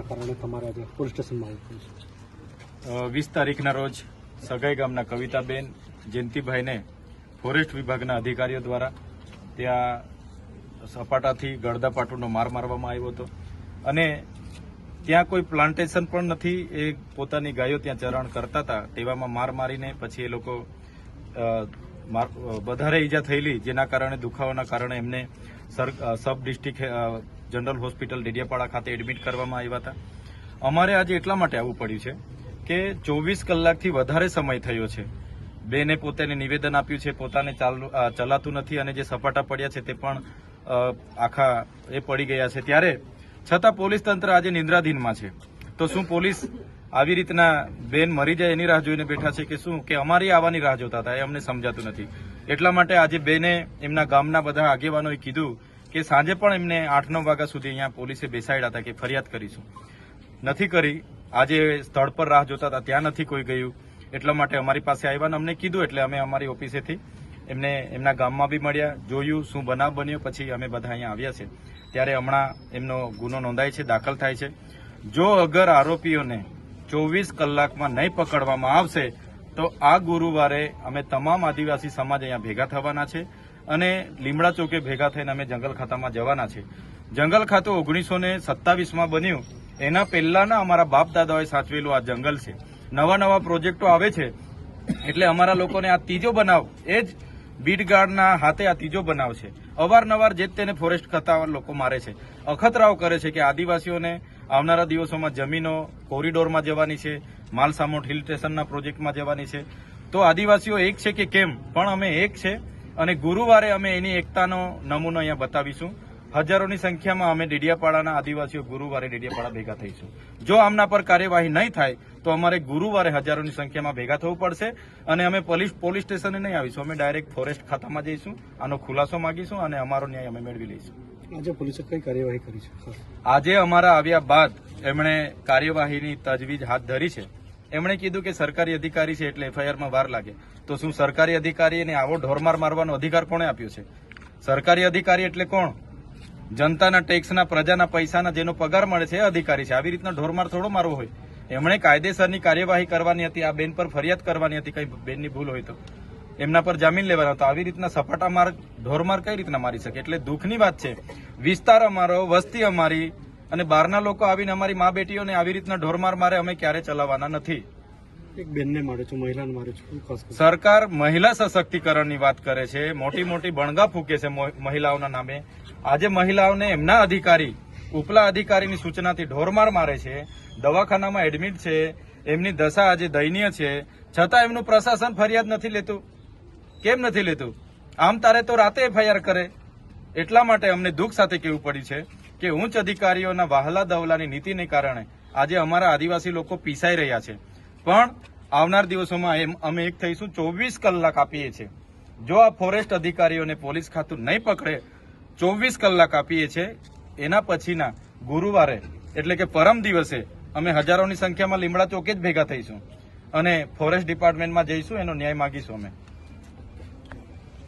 જેના કારણે તમારે આજે પોલીસ સ્ટેશનમાં આવવું પડ્યું છે? 20 તારીખના રોજ સગાઈ ગામના કવિતાબેન જયંતિભાઈને ફોરેસ્ટ વિભાગના અધિકારીઓ દ્વારા ત્યાં સપાટાથી ગળદાપાટુનો માર મારવામાં આવ્યો હતો અને ત્યાં કોઈ પ્લાન્ટેશન પણ નથી. એ પોતાની ગાયો ત્યાં ચરણ કરતા હતા, તેવામાં માર મારીને પછી એ લોકો વધારે ઈજા થયેલી, જેના કારણે દુખાવાના કારણે એમને sub district general hospital Dediapada ખાતે એડમિટ કરવામાં આવ્યા હતા. અમારે આજે એટલા માટે આવવું પડ્યું છે કે 24 કલાકથી વધારે સમય થયો છે. બેને પોતાને નિવેદન આપ્યું છે, પોતાને ચલાતું નથી અને જે સપાટા પડ્યા છે તે પણ આખા એ પડી ગયા છે. ત્યારે છતાં પોલીસ તંત્ર આજે નિંદ્રાધીનમાં છે. તો શું પોલીસ આવી રીતના બેન મરી જાય એની રાહ જોઈને બેઠા છે કે શું, કે અમારી આવવાની રાહ જોતા હતા? એ અમને સમજાતું નથી. એટલા માટે આજે બેને એમના ગામના બધા આગેવાનોએ કીધું કે સાંજે પણ એમને 8-9 વાગ્યા સુધી અહીંયા પોલીસે બેસાડ્યા હતા કે ફરિયાદ કરીશું. નથી કરી. આજે સ્થળ પર રાહ જોતા હતા, ત્યાં નથી કોઈ ગયું. એટલા માટે અમારી પાસે આવ્યા અને અમને કીધું એટલે અમે અમારી ઓફિસેથી એમને એમના ગામમાં બી મળ્યા, જોયું શું બનાવ બન્યો, પછી અમે બધા અહીંયા આવ્યા છે. ત્યારે હમણાં એમનો ગુનો નોંધાય છે, દાખલ થાય છે. જો અગર આરોપીઓને 24 કલાકમાં નહીં પકડવામાં આવશે તો આ ગુરુવારે અમે તમામ આદિવાસી સમાજ અહીંયા ભેગા થવાના છે અને લીમડા ચોકે ભેગા થઈને અમે જંગલ ખાતામાં જવાના છે. જંગલ ખાતું 1927માં બન્યું, એના પહેલાના અમારા બાપ દાદાઓએ સાચવેલું આ જંગલ છે. નવા નવા પ્રોજેક્ટો આવે છે એટલે અમારા લોકોને આ ત્રીજો બનાવ, એ જ બીટગાર્ડના હાથે આ ત્રીજો બનાવ છે. અવારનવાર જે તેને ફોરેસ્ટ ખાતા લોકો મારે છે, અખતરાઓ કરે છે કે આદિવાસીઓને આવનારા દિવસોમાં જમીનો કોરિડોરમાં જવાની છે, માલસામોટ હિલ સ્ટેશનના પ્રોજેક્ટમાં જવાની છે. તો આદિવાસીઓ એક છે કે કેમ, પણ અમે એક છે અને ગુરુવારે અમે એની એકતાનો નમૂનો અહીંયા બતાવીશું. હજારોની સંખ્યામાં અમે ડેડિયાપાડાના આદિવાસીઓ ગુરુવારે ડેડિયાપાડા ભેગા થઈશું. જો આમના પર કાર્યવાહી નહીં થાય તો અમારે ગુરુવારે હજારોની સંખ્યામાં ભેગા થવું પડશે અને અમે પોલીસ સ્ટેશને નહીં આવીશું. અમે ડાયરેક્ટ ફોરેસ્ટ ખાતામાં જઈશું, આનો ખુલાસો માંગીશું અને અમારો ન્યાય અમે મેળવી લઈશું. આજે પોલીસે કઈ કાર્યવાહી કરી છે? આજે અમારા આવ્યા બાદ એમણે કાર્યવાહીની તજવીજ હાથ ધરી છે. એમણે કીધું કે સરકારી અધિકારી છે એટલે એફઆઈઆરમાં વાર લાગે. તો શું સરકારી અધિકારીને આવો ઢોરમાર મારવાનો અધિકાર કોણે આપ્યો છે? સરકારી અધિકારી એટલે કોણ? જનતાના ટેક્સના, પ્રજાના પૈસાના જેનો પગાર મળે છે એ અધિકારી છે. આવી રીતના ઢોરમાર થોડો મારવો હોય. એમણે કાયદેસરની કાર્યવાહી કરવાની હતી, આ બેન પર ફરિયાદ કરવાની હતી, કઈ બેનની ભૂલ હોય તો એમના પર જામીન લેવાના હતા. આવી રીતના સપાટા માર, ઢોરમાર કઈ રીતના મારી શકે? એટલે દુઃખની વાત છે. વિસ્તાર અમારો, વસ્તી અમારી અને બહારના લોકો આવીને અમારી મા બેટીઓને આવી રીતના ઢોરમાર મારે, અમે ક્યારે ચલાવવાના નથી. એક બેનને મારે છે, મહિલાને મારે છે. સરકાર મહિલા સશક્તિકરણની વાત કરે છે, મોટી મોટી બણગા ફૂકે છે મહિલાઓના નામે. આજે મહિલાઓને એમના અધિકારી, ઉપલા અધિકારીની સૂચનાથી ઢોરમાર મારે છે, દવાખાનામાં એડમિટ છે, એમની દશા આજે દયનીય છે, છતાં એમનું પ્રશાસન ફરિયાદ નથી લેતું. કેમ નથી લેતું? આમ તારે તો રાતે એફઆઈઆર કરે. એટલા માટે અમને દુઃખ સાથે કહેવું પડ્યું છે કે ઉચ્ચ અધિકારીઓના વહાલા દવલાની નીતિને કારણે આજે અમારા આદિવાસી લોકો પીસાઈ રહ્યા છે. પણ આવનાર દિવસોમાં અમે એક થઈશું. 24 કલાક આપીએ છીએ. જો આ ફોરેસ્ટ અધિકારીઓને પોલીસ ખાતું નહીં પકડે, 24 કલાક આપીએ છીએ. એના પછીના ગુરુવારે એટલે કે પરમ દિવસે અમે હજારોની સંખ્યામાં લીમડા ચોકે જ ભેગા થઈશું અને ફોરેસ્ટ ડિપાર્ટમેન્ટમાં જઈશું, એનો ન્યાય માગીશું અમે.